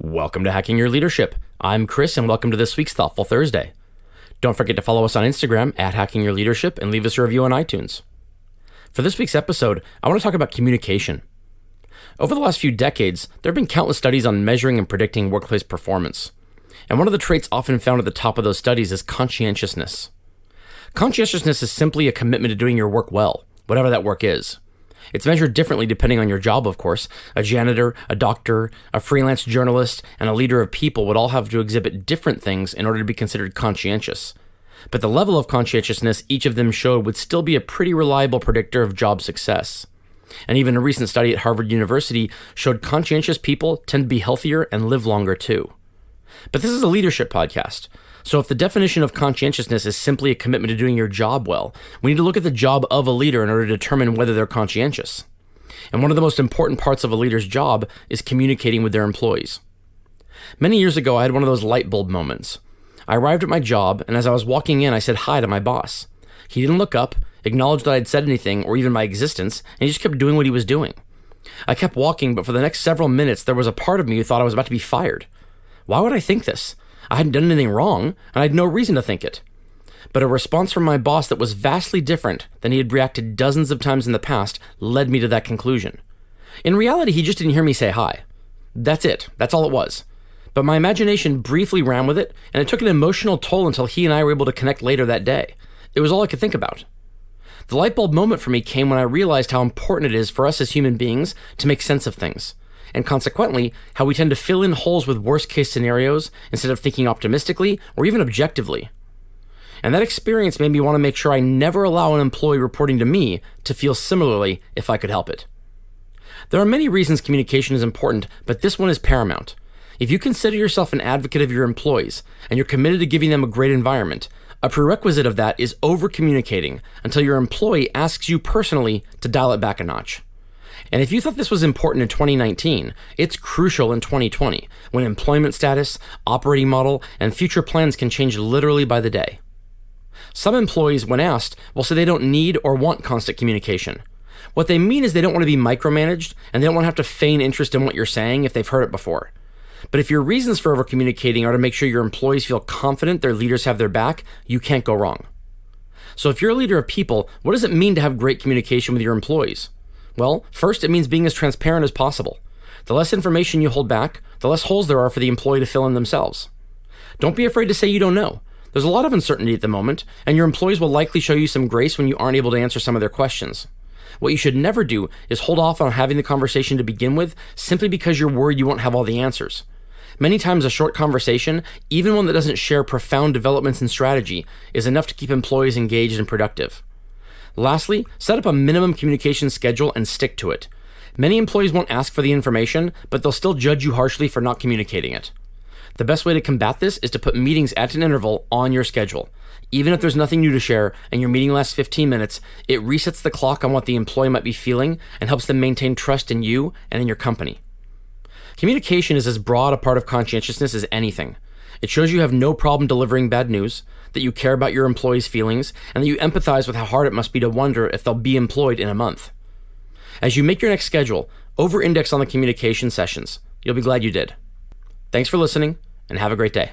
Welcome to Hacking Your Leadership. I'm Chris, and welcome to this week's Thoughtful Thursday. Don't forget to follow us on Instagram at Hacking Your Leadership and leave us a review on iTunes. For this week's episode, I want to talk about communication. Over the last few decades, there have been countless studies on measuring and predicting workplace performance. And one of the traits often found at the top of those studies is conscientiousness. Conscientiousness is simply a commitment to doing your work well, whatever that work is. It's measured differently depending on your job, of course. A janitor, a doctor, a freelance journalist, and a leader of people would all have to exhibit different things in order to be considered conscientious. But the level of conscientiousness each of them showed would still be a pretty reliable predictor of job success. And even a recent study at Harvard University showed conscientious people tend to be healthier and live longer too. But this is a leadership podcast. So if the definition of conscientiousness is simply a commitment to doing your job well, we need to look at the job of a leader in order to determine whether they're conscientious. And one of the most important parts of a leader's job is communicating with their employees. Many years ago, I had one of those light bulb moments. I arrived at my job, and as I was walking in, I said hi to my boss. He didn't look up, acknowledge that I'd said anything or even my existence, and he just kept doing what he was doing. I kept walking, but for the next several minutes, there was a part of me who thought I was about to be fired. Why would I think this? I hadn't done anything wrong, and I had no reason to think it. But a response from my boss that was vastly different than he had reacted dozens of times in the past led me to that conclusion. In reality, he just didn't hear me say hi. That's it. That's all it was. But my imagination briefly ran with it, and it took an emotional toll until he and I were able to connect later that day. It was all I could think about. The light bulb moment for me came when I realized how important it is for us as human beings to make sense of things, and consequently, how we tend to fill in holes with worst-case scenarios instead of thinking optimistically or even objectively. And that experience made me want to make sure I never allow an employee reporting to me to feel similarly if I could help it. There are many reasons communication is important, but this one is paramount. If you consider yourself an advocate of your employees and you're committed to giving them a great environment, a prerequisite of that is over-communicating until your employee asks you personally to dial it back a notch. And if you thought this was important in 2019, it's crucial in 2020, when employment status, operating model, and future plans can change literally by the day. Some employees, when asked, will say they don't need or want constant communication. What they mean is they don't want to be micromanaged, and they don't want to have to feign interest in what you're saying if they've heard it before. But if your reasons for over-communicating are to make sure your employees feel confident their leaders have their back, you can't go wrong. So if you're a leader of people, what does it mean to have great communication with your employees? Well, first, it means being as transparent as possible. The less information you hold back, the less holes there are for the employee to fill in themselves. Don't be afraid to say you don't know. There's a lot of uncertainty at the moment, and your employees will likely show you some grace when you aren't able to answer some of their questions. What you should never do is hold off on having the conversation to begin with simply because you're worried you won't have all the answers. Many times a short conversation, even one that doesn't share profound developments in strategy, is enough to keep employees engaged and productive. Lastly, set up a minimum communication schedule and stick to it. Many employees won't ask for the information, but they'll still judge you harshly for not communicating it. The best way to combat this is to put meetings at an interval on your schedule. Even if there's nothing new to share and your meeting lasts 15 minutes, it resets the clock on what the employee might be feeling and helps them maintain trust in you and in your company. Communication is as broad a part of conscientiousness as anything. It shows you have no problem delivering bad news, that you care about your employees' feelings, and that you empathize with how hard it must be to wonder if they'll be employed in a month. As you make your next schedule, over-index on the communication sessions. You'll be glad you did. Thanks for listening, and have a great day.